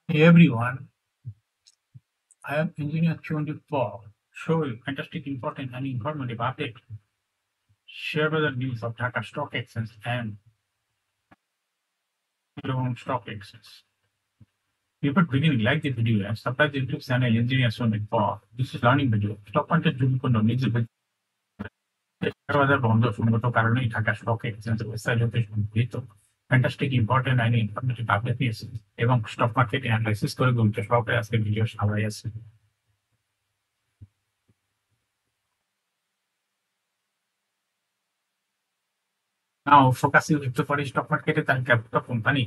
Hey everyone, I am Engineer 24. Show you fantastic, important, and informative update. Share the news of Dhaka Stock Exchange and Lone Stock Exchange. Before beginning, like the video and subscribe the YouTube channel Engineer 24. This is learning video. Stock market zoom কোনো নিজে share বাজার বন্ধ সঙ্গত কারণেই Dhaka stock exchange website হতে সংগৃহীত fantastic important and informative update নিয়েছে এবং স্টক মার্কেট অ্যানালাইসিস করে গুরুত্ব সহকারে আজকের ভিডিও সবাই আছে। Now, focusing with the for stock market and capital company,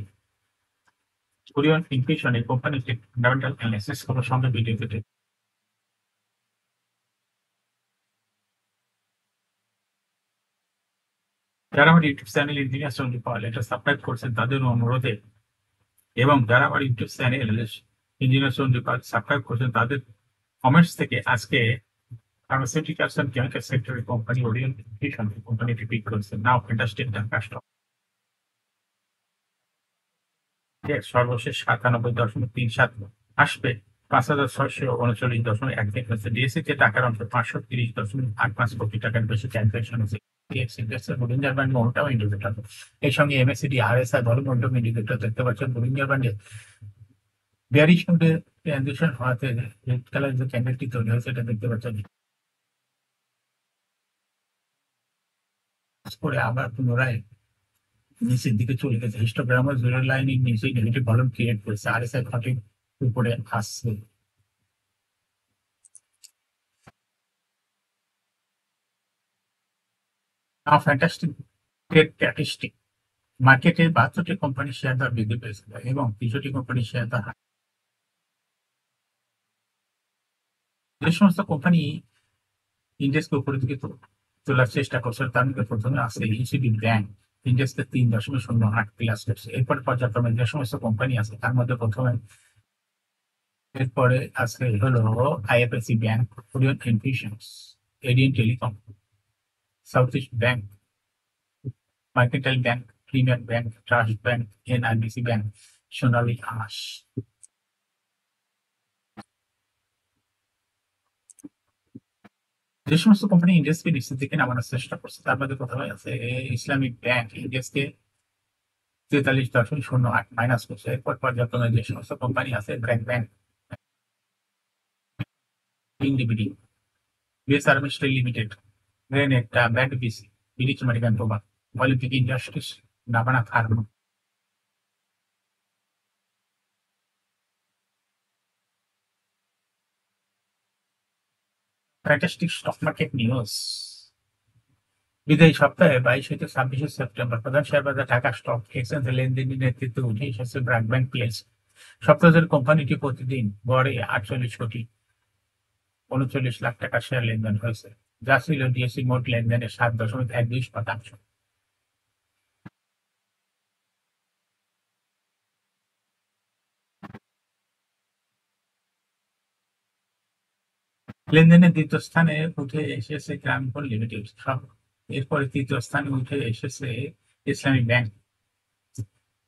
Orion Intuition, a company with fundamental analysis for some video today. যারা আমার ইউটিউব চ্যানেল ইঞ্জিনিয়ার সঙ্গে পাওয়া এটা সাবস্ক্রাইব করছেন তাদের অনুরোধে এবং যারা আমার ইউটিউব চ্যানেল ইঞ্জিনিয়ার সঙ্গে সাবস্ক্রাইব করছেন তাদের কমেন্টস থেকে আজকে ফার্মাসিউটিক্যালস অ্যান্ড কেমিক্যাল সেক্টরের কোম্পানি ওরিয়ন ইনফিউশন কোম্পানিটি পিক করেছে নাও ফ্যান্টাস্টিক ঢাকা স্টক সর্বশেষ 97.37 আসবে 5,639.1 হয়েছে। ডিএসসিতে টাকার অংশ 530.85 কোটি টাকার বেশি ট্রানজাকশন হয়েছে। বলিঞ্জার ব্যান্ড মোটাও ইন্ডিকেটর এর সঙ্গে এমএসিডি আরএসআই ধরো মোটাম ইন্ডিকেটর দেখতে পাচ্ছেন। বলিঞ্জার ব্যান্ডে বেয়ারিশ মোডে ট্রানজিশন হওয়াতে রেড কালার যে ক্যান্ডেলটি তৈরি হয়েছে এটা দেখতে পাচ্ছেন। করে আবার পুনরায় নিচের দিকে চলে গেছে। হিস্টোগ্রামের জিরো লাইনের নিচে নেগেটিভ ভলিউম ক্রিয়েট করেছে। আরএসআই 40 উপরে আসছে। Now, fantastic trade statistic. মার্কেটে 72টি কোম্পানির শেয়ার দর বৃদ্ধি পেয়েছে এবং 63টি কোম্পানির শেয়ার দর যে সমস্ত কোম্পানি ইন্ডেক্সকে উপরের দিকে তোলার চেষ্টা করছে তার মধ্যে প্রথমে আছে ইসিবি ব্যাংক ইন্ডেক্সকে 3.08 প্লাস করছে। এরপরে পর্যায়ক্রমে যে সমস্ত কোম্পানি আছে তার মধ্যে প্রথমে এরপরে আছে হলো IFSC bank, Orion infusions, ADN telecom, south east bank, mercantile bank, premier bank, trust bank, NRBC bank, Sonali Aansh. যে সমস্ত কোম্পানি ইন্ডেক্সকে নিচের দিকে নামানোর চেষ্টা করছে তার মধ্যে প্রথমে আছে ইসলামিক ব্যাংক ইন্ডেক্সকে 43.08 মাইনাস করছে। এরপর পর্যায়ক্রমে যে সমস্ত কোম্পানি আছে ব্র্যাক ব্যাংক, ইন্ডিবিডি, বিএসআর মিস্ট্রি লিমিটেড, গ্রেনেটা, ব্যাংক বিসি, বিডিচ আমেরিকান প্রোবা, Olympic industries, Navana pharma. Fantastic stock market news. বিদায়ী সপ্তাহে 22 হতে 26 সেপ্টেম্বর প্রধান শেয়ার বাজার ঢাকা স্টক এক্সচেঞ্জে লেনদেনের নেতৃত্বে উঠে এসেছে ব্র্যাক ব্যাংক পিএলসি। সপ্তাহের কোম্পানিটি প্রতিদিন গড়ে 48 কোটি 39 লাখ টাকা শেয়ার লেনদেন হয়েছে, যা ছিল ডিএসসি মোট লেনদেনের 7.12%। লেনদেনের দ্বিতীয় স্থানে উঠে এসেছে গ্রামীণ লিমিটেড, এরপরে তৃতীয় স্থানে উঠে এসেছে ইসলামিক ব্যাংক।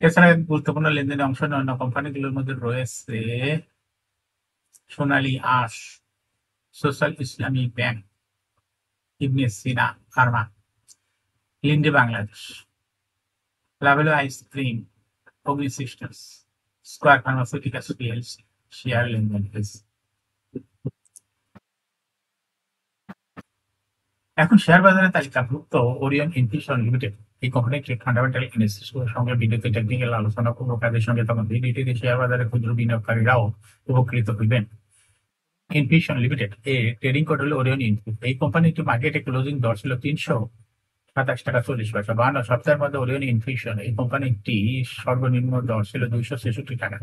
এছাড়া গুরুত্বপূর্ণ লেনদেনে অংশ নেওয়া অন্য কোম্পানিগুলোর মধ্যে রয়েছে সোনালী Aansh, social Islami bank, Ibn Sina pharma, Linde Bangladesh, Lovello ice cream, Agni systems, square pharmaceuticals PLC share লেনদেন হয়েছে। এখন শেয়ার বাজারে তালিকাভুক্ত ওরিয়ন ইনফিউশন লিমিটেড এই কোম্পানিটির ফান্ডামেন্টাল অ্যানালিসিসগুলোর সঙ্গে ভিডিওতে টেকনিক্যাল আলোচনা করবো কাজের সঙ্গে তখন ভিডিওটিতে শেয়ার বাজারে ক্ষুদ্র বিনিয়োগকারীরাও উপকৃত হইবেন। ইনফিউশন লিমিটেড এর ট্রেডিং কোড হলো ওরিয়ন ইনফিউ। এই কোম্পানিটি মার্কেটে ক্লোজিং দর ছিল 327 টাকা 40 পয়সা। 52 সপ্তাহের মধ্যে ওরিয়ন ইনফিউশন এই কোম্পানিটি সর্বনিম্ন দর ছিল 266 টাকা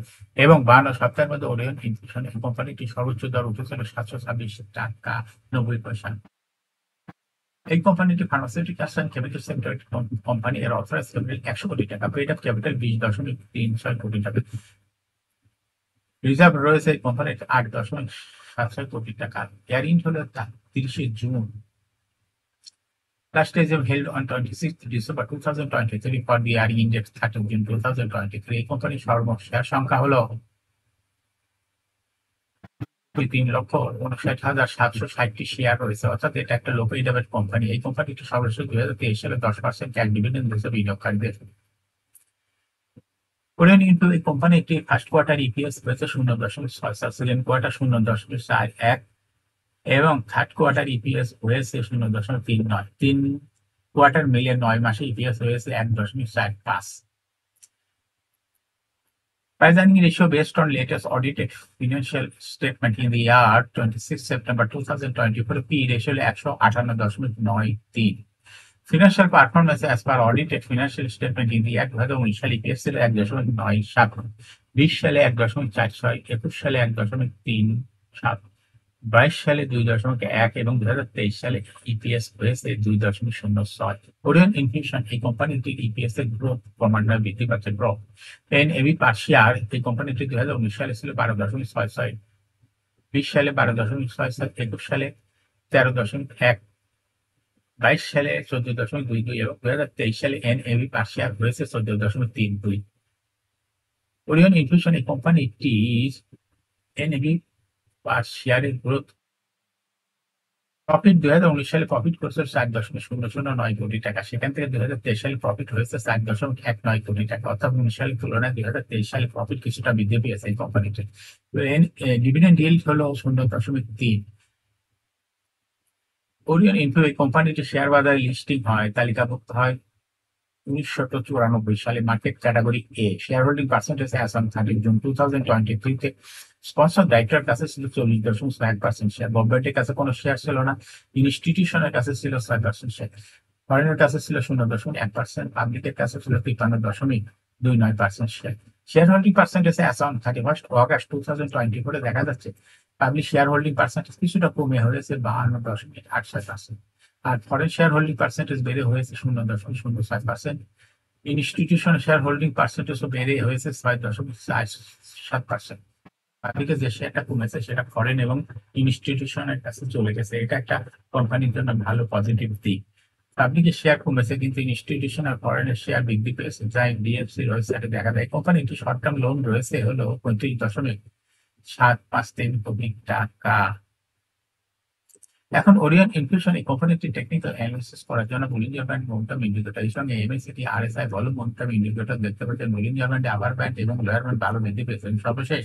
এবং 52 সপ্তাহের মধ্যে ওরিয়ন ইনফিউশন এই কোম্পানিটি সর্বোচ্চ দর উঠেছিল 726 টাকা 90 পয়সা। এই কোম্পানিটি pharmaceuticals and chemical sector company. এর অথরাইজ ক্যাপিটাল 100 কোটি টাকা, পেইড আপ ক্যাপিটাল 20.36 কোটি টাকা, রিজার্ভ রয়েছে এই কোম্পানির 8.76 কোটি টাকা। ইয়ারিং হলো 30 June. Last is held on 26th December 2023 for the year index 30 June 2023। এই কোম্পানির সর্বশেষ শেয়ার সংখ্যা হলো 3,59,760টি শেয়ার রয়েছে, অর্থাৎ এটা একটা লো পেইড কোম্পানি। এই কোম্পানিটি সর্বশেষ 2023 সালে 10% ক্যাশ ডিভিডেন্ড দিয়েছে বিনিয়োগকারীদের। কোরিয়ান কিন্তু এই কোম্পানি একটি ফার্স্ট কোয়ার্টার ইপিএস হয়েছে 0.6, সেকেন্ড কোয়ার্টার 0.41 এবং থার্ড কোয়ার্টার ইপিএস হয়েছে 0.39। 3 কোয়ার্টার মিলিয়ে 9 মাসে ইপিএস হয়েছে 1.45। Price earning ratio based on latest audited financial statement in the year 26 September 2024, P ratio 158.93। Financial performance as per audited financial statement in the year 2019 সালে EPS ছিল 1.97, 20 সালে 1.46, 21 সালে 1.37, 22 সালে 2.1 এবং 2023 সালে ইপিএস হয়েছে 2.06। কোরিয়ান ইনফ্লেশন এই কোম্পানিটির ইপিএস এর গ্রোথ ক্রমান্বয়ে বৃদ্ধি পাচ্ছে। গ্রোথ এনএভি পার শেয়ার এই কোম্পানিটি 2019 সালে ছিল 12.66, 20 সালে 12.66, 21 সালে 13.1, 22 সালে 14.22 এবং 2023 সালে এনএভি পার শেয়ার হয়েছে 14.32। কোরিয়ান ইনফ্লেশন এই কোম্পানিটির এনএভি পার শেয়ারের গ্রোথ প্রফিট 2019 সালে প্রফিট করছে 7.009 কোটি টাকা, সেখান থেকে 2023 সালে প্রফিট হয়েছে 7.19 কোটি টাকা, অর্থাৎ 19 সালের তুলনায় 2023 সালে প্রফিট কিছুটা বৃদ্ধি পেয়েছে এই কোম্পানিটির। ডিভিডেন্ড yield হলো 0.3। কোরিয়ান ইনফ্লো এই কোম্পানিটি শেয়ার বাজারে লিস্টিং হয়, তালিকাভুক্ত হয় 1994 সালে, market category A. Share holding percentage as on 30 June 2023 তে স্পন্সর ডাইরেক্টরের কাছে ছিল 40.1% শেয়ার, গভর্নমেন্টের কাছে কোনো শেয়ার ছিল না, ইনস্টিটিউশনের কাছে ছিল 6% শেয়ার, ফরেনের কাছে ছিল 0.1%, পাবলিকের কাছে ছিল 53.29% share. Share holding percentage as on 31 August 2024 দেখা যাচ্ছে পাবলিক শেয়ার হোল্ডিং পার্সেন্টেজ কিছুটা কমে হয়েছে 52.87%, আর ফরেন শেয়ার হোল্ডিং পার্সেন্টেজ বেড়ে হয়েছে 0.06%। ইনস্টিটিউশন শেয়ার হোল্ডিং পার্সেন্টেজও বেড়ে হয়েছে 6.7%। পাবলিকের যে শেয়ারটা কমেছে সেটা ফরেন এবং ইনস্টিটিউশনের কাছে চলে গেছে, এটা একটা কোম্পানির জন্য ভালো পজিটিভ দিক। পাবলিকের শেয়ার কমেছে কিন্তু ইনস্টিটিউশন আর ফরেনের শেয়ার বৃদ্ধি পেয়েছে, যা ডিএফসির ওয়েবসাইটে দেখা যায়। কোম্পানিটি শর্ট টার্ম লোন রয়েছে হলো 35.753 কোটি টাকা। এখন ওরিয়ন ইনফ্লেশন এই কোম্পানিটি টেকনিক্যাল অ্যানালিসিস করার জন্য বুলিঞ্জার ব্যান্ড মোমেন্টাম ইন্ডিকেটর এর সঙ্গে MACT RSI volume momentum indicator দেখতে পাচ্ছেন। বুলিঞ্জার ব্যান্ডে আবার ব্যান্ড এবং লোয়ার ব্যান্ড ভালো বৃদ্ধি পেয়েছে। সর্বশেষ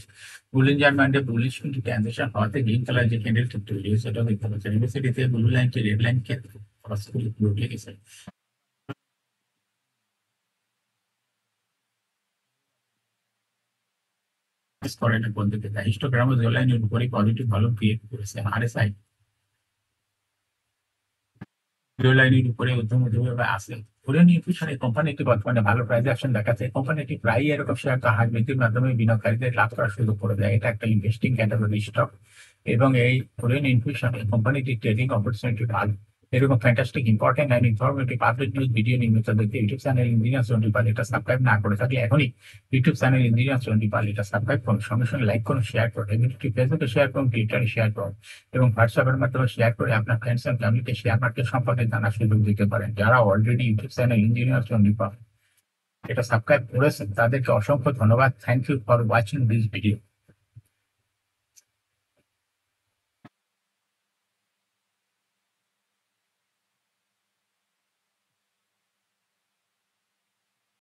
বুলিঞ্জার ব্যান্ডে বুলিশ কিন্তু ট্রানজিশন হওয়াতে গ্রিন কালার যে ক্যান্ডেলটি তৈরি হয়েছে সেটাও দেখতে পাচ্ছেন। এমএসিটিতে ব্লু লাইনটি রেড লাইনকে ক্রস করে উঠে গেছে। করেনের পদ্ধতিতে হিস্টোগ্রাম ও লাইনের উপরে পজিটিভ ভলিউম ক্রিয়েট করেছে। আরএসআই লাইনের উপরে ঊর্ধ্বমুখীভাবে আছে। কোরিয়ান ইনফ্লেশন এই কোম্পানিটি বর্তমানে ভালো প্রাইস অ্যাকশন দেখাচ্ছে। কোম্পানিটি প্রায়ই এরকম শেয়ার হার বৃদ্ধির মাধ্যমে বিনিয়োগকারীদের লাভ করার সুযোগ করে দেয়। এটা একটা ইনভেস্টিং ক্যাটাগরি স্টক এবং এই কোরিয়ান ইনফ্লেশন এই কোম্পানিটির ট্রেডিং অপরচুনিটি ভালো। এরকম fantastic important and informative public news video নিয়মিত দেখতে YouTube channel engineer twenty Pal এটা সাবস্ক্রাইব না করে থাকলে এখনই YouTube channel engineer twenty Pal এটা সাবস্ক্রাইব করুন, সঙ্গে সঙ্গে লাইক করুন, শেয়ার করুন, ভিডিওটি ফেসবুকে শেয়ার করুন, টুইটারে শেয়ার করুন এবং হোয়াটসঅ্যাপের মাধ্যমে শেয়ার করে আপনার ফ্রেন্ডস এন্ড ফ্যামিলিকে শেয়ার মার্কেট সম্পর্কে জানার সুযোগ দিতে পারেন। যারা already YouTube channel engineer twenty Pal এটা সাবস্ক্রাইব করেছেন তাদেরকে অসংখ্য ধন্যবাদ। Thank you for watching this video.